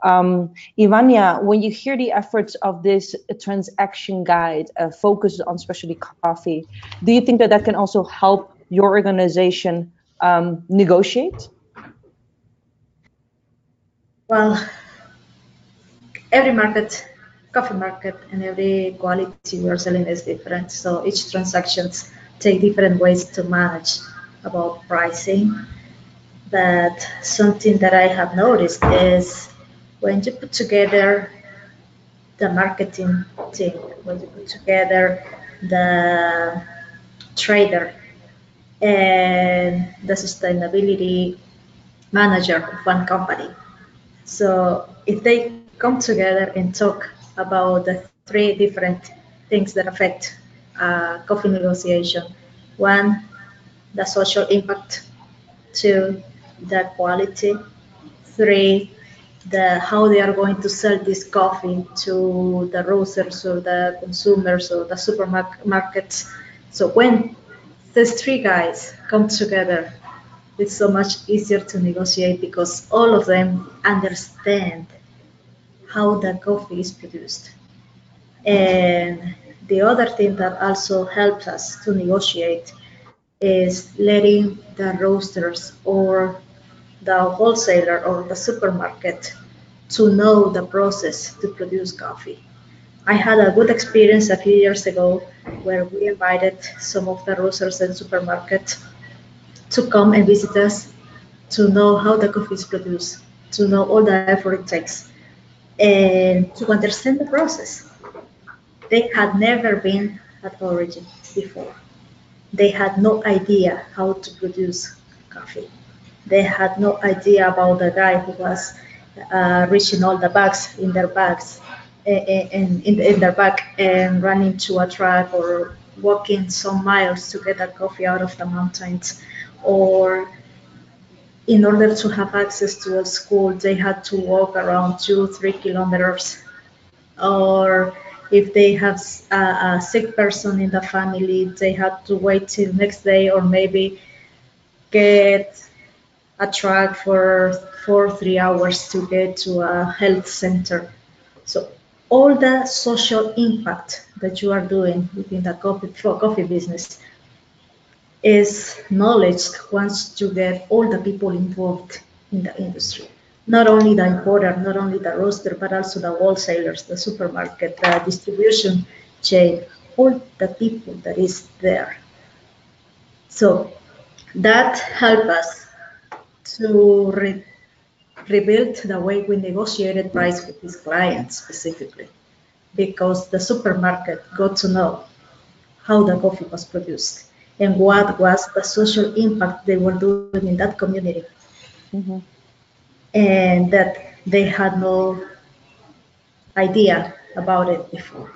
[SPEAKER 2] Ivania, when you hear the efforts of this transaction guide focused on specialty coffee, do you think that can also help your organization negotiate?
[SPEAKER 3] Well, every market, coffee market, and every quality we are selling is different. So each transactions take different ways to manage about pricing. But something that I have noticed is when you put together the marketing team, when you put together the trader and the sustainability manager of one company. So if they come together and talk about the three different things that affect coffee negotiation: one, the social impact; two, the quality; three, how they are going to sell this coffee to the roasters or the consumers or the supermarkets. So when these three guys come together, it's so much easier to negotiate because all of them understand how the coffee is produced. And the other thing that also helps us to negotiate is letting the roasters or the wholesaler or the supermarket to know the process to produce coffee. I had a good experience a few years ago where we invited some of the roasters and supermarkets to come and visit us to know how the coffee is produced, to know all the effort it takes, and to understand the process. they had never been at origin before. They had no idea how to produce coffee. They had no idea about the guy who was reaching all the bags in their bags, in their back, and running to a truck or walking some miles to get a coffee out of the mountains, or in order to have access to a school, they had to walk around 2-3 kilometers. Or if they have a sick person in the family, they had to wait till next day, or maybe get a truck for 3 hours to get to a health center. So all the social impact that you are doing within the coffee business is knowledge once you get all the people involved in the industry. Not only the importer, not only the roaster, but also the wholesalers, the supermarket, the distribution chain, all the people that is there. So that helped us to rebuild the way we negotiated price with these clients specifically, because the supermarket got to know how the coffee was produced and what was the social impact they were doing in that community. Mm-hmm. And that they had no idea about it before.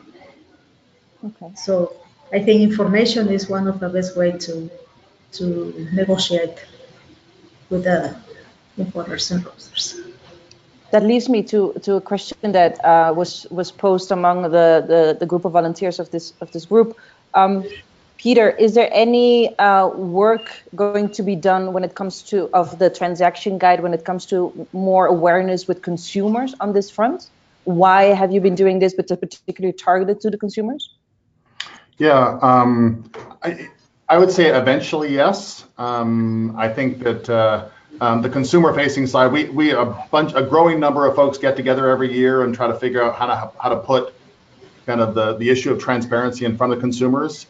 [SPEAKER 3] Okay. So I think information is one of the best ways to negotiate with the importers and roasters.
[SPEAKER 2] That leads me to a question that was posed among the group of volunteers of this group. Peter, is there any work going to be done when it comes to the transaction guide, when it comes to more awareness with consumers on this front? Why have you been doing this, but particularly targeted to the consumers?
[SPEAKER 5] Yeah, I would say eventually yes. I think that the consumer-facing side, we a growing number of folks get together every year and try to figure out how to put kind of the issue of transparency in front of consumers.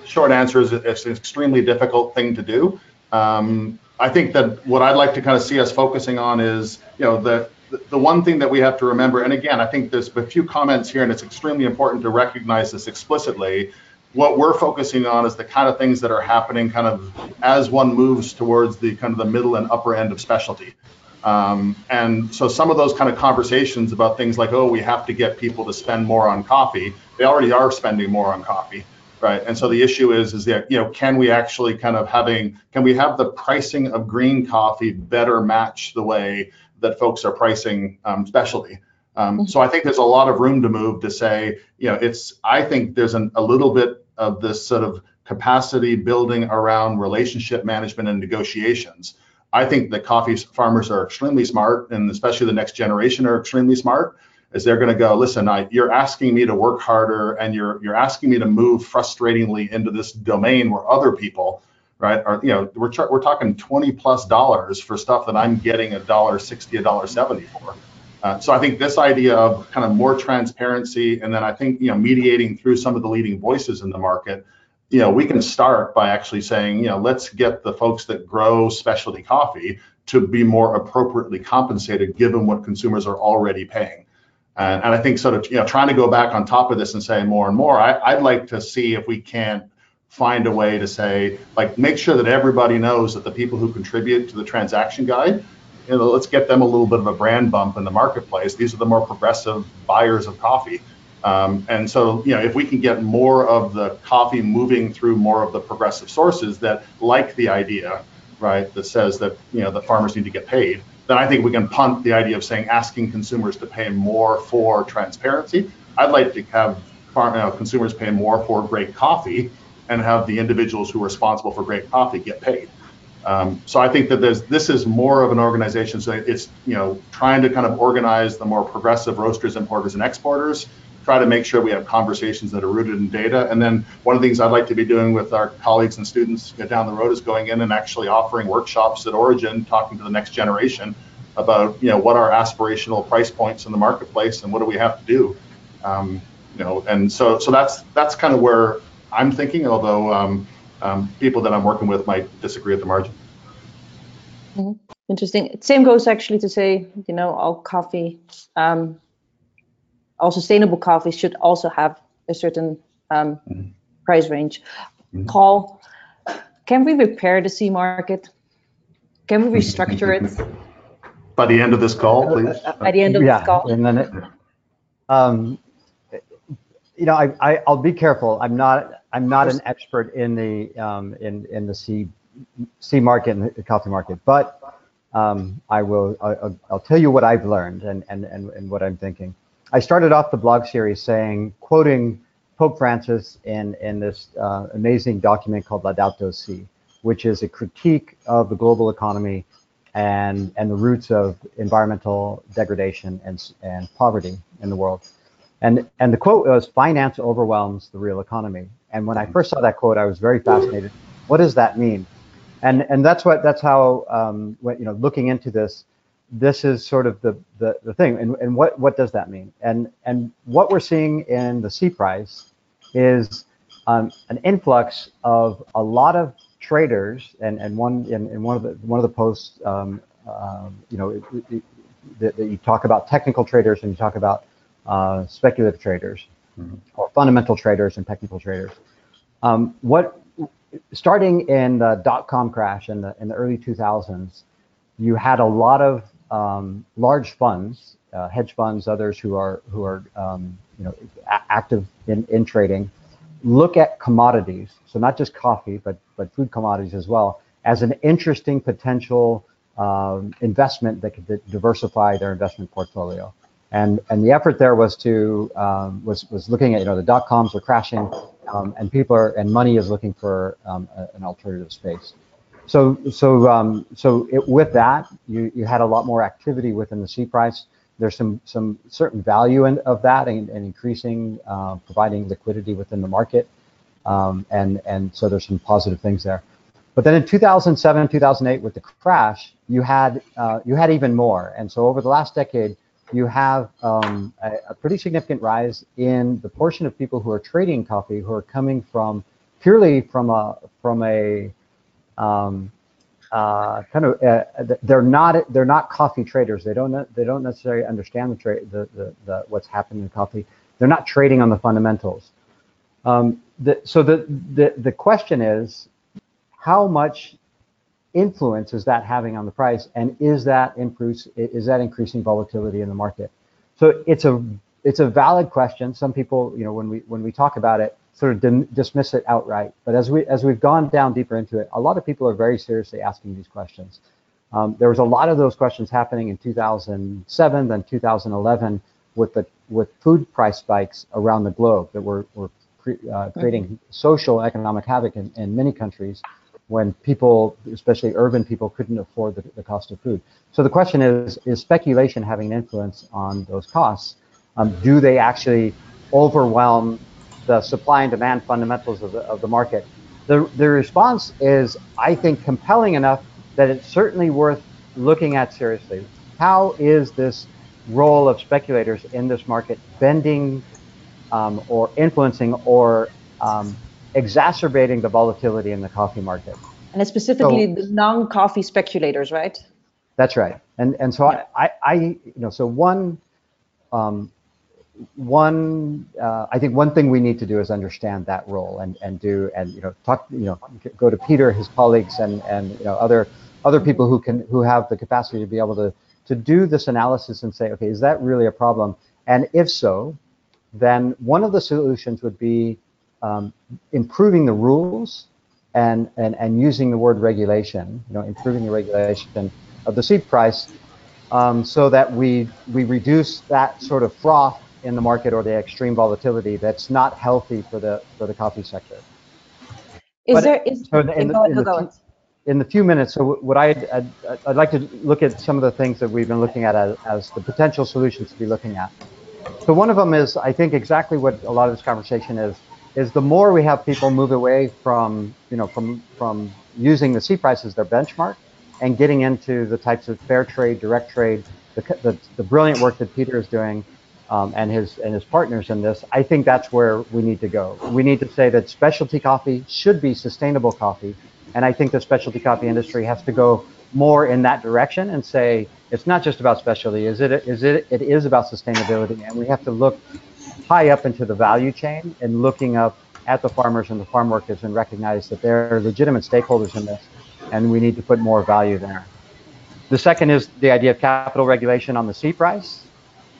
[SPEAKER 5] Short answer is it's an extremely difficult thing to do. I think that what I'd like to kind of see us focusing on is, the one thing that we have to remember, and again, I think there's a few comments here, and it's extremely important to recognize this explicitly. What we're focusing on is the kind of things that are happening kind of as one moves towards the kind of the middle and upper end of specialty. And so some of those kind of conversations about things like, oh, we have to get people to spend more on coffee, they already are spending more on coffee. Right, and so the issue is that can we actually kind of can we have the pricing of green coffee better match the way that folks are pricing specialty? So I think there's a lot of room to move to say, I think there's a little bit of this sort of capacity building around relationship management and negotiations. I think that coffee farmers are extremely smart, and especially the next generation are extremely smart. Is they're going to go, listen, you're asking me to work harder, and you're asking me to move frustratingly into this domain where other people, right, are, we're talking $20+ for stuff that I'm getting $1.60, $1.70 for. So I think this idea of kind of more transparency, and then I think mediating through some of the leading voices in the market, we can start by actually saying, let's get the folks that grow specialty coffee to be more appropriately compensated given what consumers are already paying. And I think sort of trying to go back on top of this and say more and more, I'd like to see if we can't find a way to say, like, make sure that everybody knows that the people who contribute to the transaction guide, let's get them a little bit of a brand bump in the marketplace. These are the more progressive buyers of coffee. And so, if we can get more of the coffee moving through more of the progressive sources that like the idea, right, that says that, the farmers need to get paid, then I think we can punt the idea of asking consumers to pay more for transparency. I'd like to have consumers pay more for great coffee and have the individuals who are responsible for great coffee get paid. So I think that this is more of an organization. So it's trying to kind of organize the more progressive roasters, importers, and exporters. Try to make sure we have conversations that are rooted in data. And then one of the things I'd like to be doing with our colleagues and students down the road is going in and actually offering workshops at Origin, talking to the next generation about what are aspirational price points in the marketplace and what do we have to do. And so that's kind of where I'm thinking, although people that I'm working with might disagree at the margin.
[SPEAKER 2] Interesting. Same goes actually to say, all coffee all sustainable coffee should also have a certain price range. Paul, can we repair the C market? Can we restructure it?
[SPEAKER 5] By the end of this call, please.
[SPEAKER 2] By the end of this call?
[SPEAKER 4] And then I'll be careful. I'm not an expert in the C market and the coffee market, but I'll tell you what I've learned and what I'm thinking. I started off the blog series quoting Pope Francis in this amazing document called Laudato Si, which is a critique of the global economy and the roots of environmental degradation and poverty in the world. And the quote was, "Finance overwhelms the real economy." And when I first saw that quote, I was very fascinated. What does that mean? And that's how looking into this is sort of the thing. And what does that mean? And what we're seeing in the C price is an influx of a lot of traders, and one of the posts, that you talk about technical traders and you talk about speculative traders, or fundamental traders and technical traders. Starting in the dot-com crash in the early 2000s, you had a lot of large funds, hedge funds, others who are active in trading, look at commodities, so not just coffee, but food commodities as well, as an interesting potential investment that could diversify their investment portfolio. And the effort there was was looking at, the dot-coms were crashing, and money is looking for an alternative space. So with that, you had a lot more activity within the C price. There's some certain value of that and increasing, providing liquidity within the market, and so there's some positive things there. But then in 2007, 2008, with the crash, you had even more. And so over the last decade, you have a pretty significant rise in the portion of people who are trading coffee who are coming purely from a they're not coffee traders. They don't necessarily understand the what's happening in coffee. They're not trading on the fundamentals. So the question is, how much influence is that having on the price, and is that increasing volatility in the market? So it's a valid question. Some people, when we talk about it, sort of dismiss it outright. But as we've gone down deeper into it, a lot of people are very seriously asking these questions. There was a lot of those questions happening in 2007, then 2011, with food price spikes around the globe that were creating social economic havoc in many countries, when people, especially urban people, couldn't afford the cost of food. So the question is speculation having an influence on those costs? Do they actually overwhelm the supply and demand fundamentals of the market? The response is, I think, compelling enough that it's certainly worth looking at seriously. How is this role of speculators in this market bending or influencing or exacerbating the volatility in the coffee market?
[SPEAKER 2] And it's specifically the non-coffee speculators, right?
[SPEAKER 4] That's right. And so yeah. I think one thing we need to do is understand that role and go to Peter, his colleagues, and other people who have the capacity to be able to do this analysis and say, okay, is that really a problem? And if so, then one of the solutions would be improving the rules and using the word regulation, improving the regulation of the seed price, so that we reduce that sort of froth in the market or the extreme volatility that's not healthy for the coffee sector. In the few minutes, so what I'd like to look at some of the things that we've been looking at as the potential solutions to be looking at. So one of them is, I think, exactly what a lot of this conversation is the more we have people move away from using the C price as their benchmark and getting into the types of fair trade, direct trade, the brilliant work that Peter is doing, and his partners in this, I think that's where we need to go. We need to say that specialty coffee should be sustainable coffee, and I think the specialty coffee industry has to go more in that direction and say it's not just about specialty. It is about sustainability, and we have to look high up into the value chain and looking up at the farmers and the farm workers and recognize that they're legitimate stakeholders in this, and we need to put more value there. The second is the idea of capital regulation on the C price.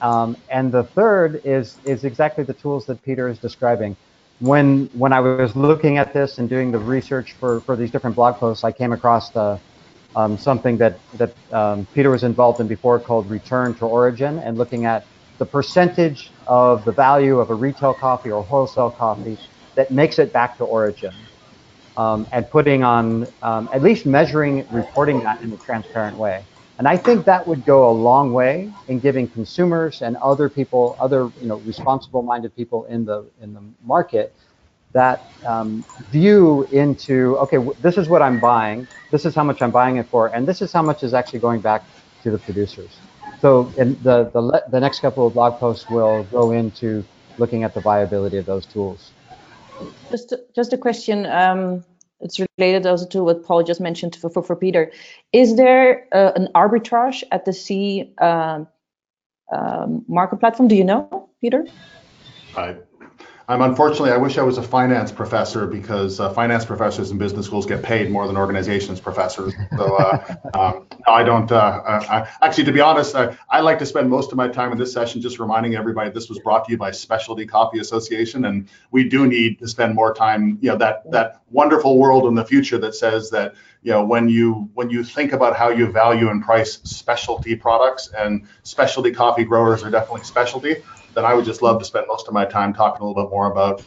[SPEAKER 4] And the third is exactly the tools that Peter is describing. When I was looking at this and doing the research for these different blog posts, I came across something that Peter was involved in before called return to origin, and looking at the percentage of the value of a retail coffee or wholesale coffee that makes it back to origin, and putting on, at least measuring, reporting that in a transparent way. And I think that would go a long way in giving consumers and other people, other responsible-minded people in the market, that view into, okay, this is what I'm buying, this is how much I'm buying it for, and this is how much is actually going back to the producers. So in the next couple of blog posts will go into looking at the viability of those tools.
[SPEAKER 2] Just a question. It's related also to what Paul just mentioned for Peter. Is there an arbitrage at the C market platform? Do you know, Peter?
[SPEAKER 5] I'm unfortunately, I wish I was a finance professor, because finance professors in business schools get paid more than organizations professors. So I don't, actually, to be honest, I like to spend most of my time in this session just reminding everybody this was brought to you by Specialty Coffee Association, and we do need to spend more time, that wonderful world in the future that says that, when you think about how you value and price specialty products, and specialty coffee growers are definitely specialty, then I would just love to spend most of my time talking a little bit more about,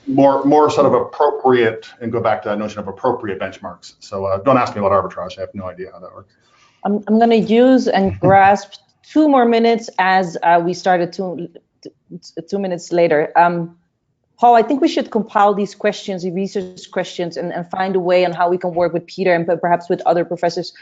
[SPEAKER 5] more sort of appropriate, and go back to that notion of appropriate benchmarks. So don't ask me about arbitrage. I have no idea how that works.
[SPEAKER 2] I'm going to use and grasp 2 more minutes as we started 2 minutes later. Paul, I think we should compile these questions, the research questions, and find a way on how we can work with Peter and perhaps with other professors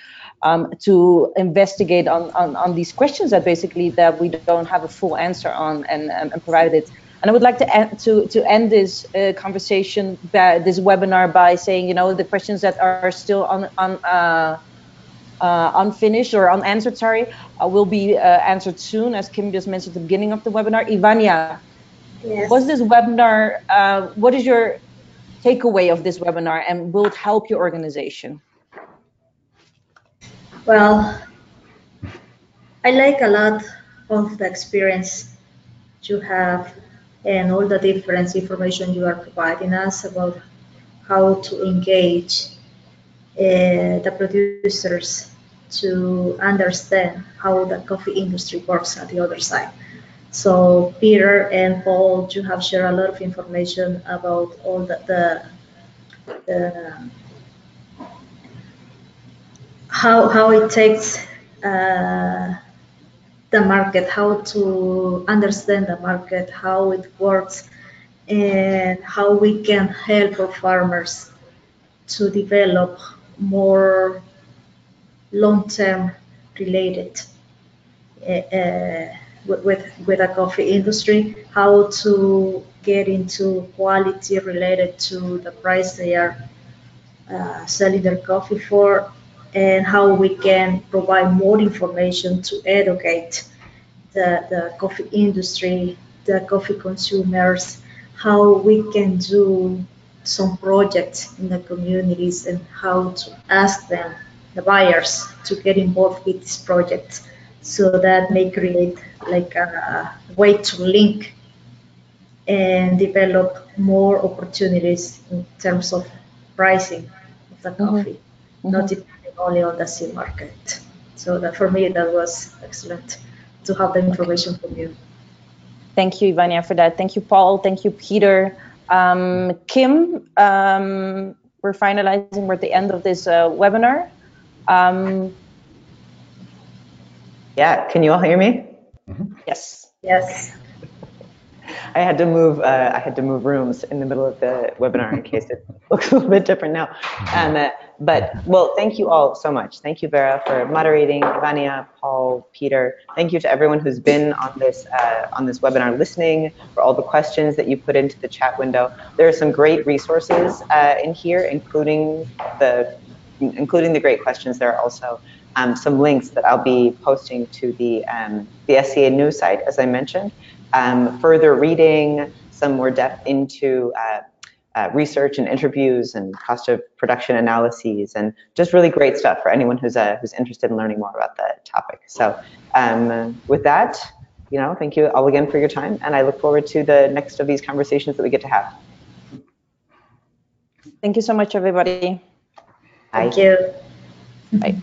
[SPEAKER 2] to investigate on these questions that we don't have a full answer on, and provide it. And I would like to end this conversation, this webinar, by saying, the questions that are still unfinished or unanswered, will be answered soon, as Kim just mentioned at the beginning of the webinar. Ivania,
[SPEAKER 3] Yes.
[SPEAKER 2] was this webinar, what is your takeaway of this webinar, and will it help your organization?
[SPEAKER 3] Well, I like a lot of the experience you have and all the different information you are providing us about how to engage the producers to understand how the coffee industry works at the other side. So Peter and Paul, you have shared a lot of information about all how it takes the market, how to understand the market, how it works, and how we can help our farmers to develop more long-term related with the coffee industry, how to get into quality related to the price they are selling their coffee for, and how we can provide more information to educate the coffee industry, the coffee consumers, how we can do some projects in the communities, and how to ask them, the buyers, to get involved with these projects, so that may create like a way to link and develop more opportunities in terms of pricing of the coffee, not depending only on the sea market. So that, for me, that was excellent to have the information from you.
[SPEAKER 2] Thank you, Ivania, for that. Thank you, Paul. Thank you, Peter. Kim, we're finalizing. We're at the end of this webinar.
[SPEAKER 1] Yeah, can you all hear me?
[SPEAKER 2] Yes.
[SPEAKER 3] Yes.
[SPEAKER 1] I had to move rooms in the middle of the webinar in case it looks a little bit different now. But thank you all so much. Thank you, Vera, for moderating. Ivania, Paul, Peter. Thank you to everyone who's been on this webinar listening, for all the questions that you put into the chat window. There are some great resources in here, including the including the great questions, there are also some links that I'll be posting to the SCA news site, as I mentioned. Further reading, some more depth into research and interviews and cost of production analyses, and just really great stuff for anyone who's interested in learning more about the topic. So with that, thank you all again for your time, and I look forward to the next of these conversations that we get to have.
[SPEAKER 2] Thank you so much, everybody.
[SPEAKER 3] Thank you.
[SPEAKER 2] Bye.